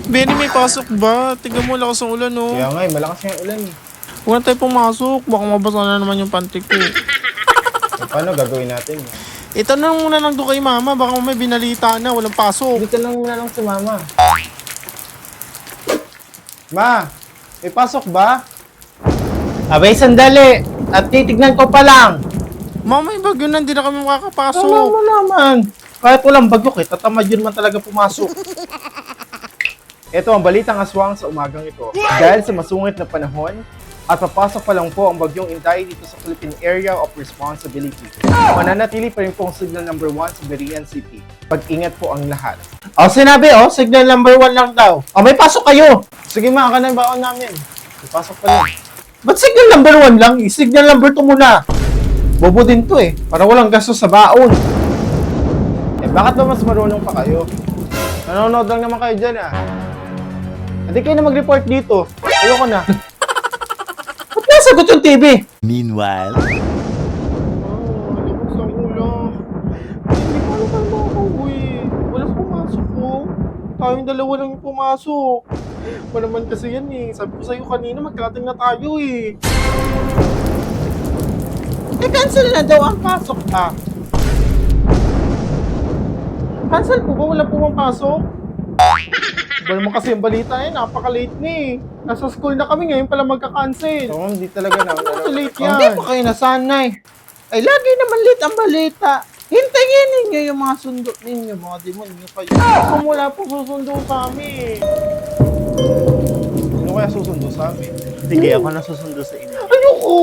Benny, may pasok ba? Tignan mo, lakas ang ulan, oh. Kaya nga malakas nga yung ulan eh. Huwag na tayo pumasok. Baka mabasa na naman yung panty ko. Paano gagawin natin? Itanong muna lang doon kay mama. Baka may binalita na. Walang pasok. Dito lang muna lang si mama. Ma, may pasok ba? Abay, sandali. At titignan ko pa lang. Mama, may bagyo na. Hindi na kami makakapasok. Tama mo naman. Kahit walang bagyo, tatamad yun man talaga pumasok. Ito ang balitang aswang sa umagang ito. Dahil sa masungit na panahon, at papasok pa lang po ang bagyong Inday dito sa Philippine Area of Responsibility. Mananatili pa rin po ang signal number 1 sa Berian City. Pag-ingat po ang lahat. Sinabi signal number 1 lang daw. May pasok kayo. Sige ma, ka na yung baon namin. May pasok pa lang. Ba't signal number 1 lang? Signal number 2 muna. Bobo din to para walang gastos sa baon. Bakit ba mas marunong pa kayo? Nanonood lang naman kayo dyan Hindi kayo na mag-report dito. Ayoko na. Ba't nasagot yung TV? Meanwhile, Lakas ang ulan. Hindi ko alam paano makakauwi. Walang pumasok ko. Tayong dalawa lang yung pumasok. Ba naman kasi yan Sabi ko sa'yo kanina, magkarating na tayo Cancel na daw ang pasok Cancel po ba? Wala po bang pasok? Ba naman kasi yung balita napaka-late Nasa school na kami ngayon pala magka-cancel. So, hindi talaga na. Late yan. Hindi pa kayo nasanay. Ay, lagi naman late ang balita. Hintayin ninyo yung mga sundo ninyo, mga demonyo kayo. Kung wala po susundo sa amin. Sino kaya susundo sa amin? Sige, ako na susundo sa inyo. Ayoko!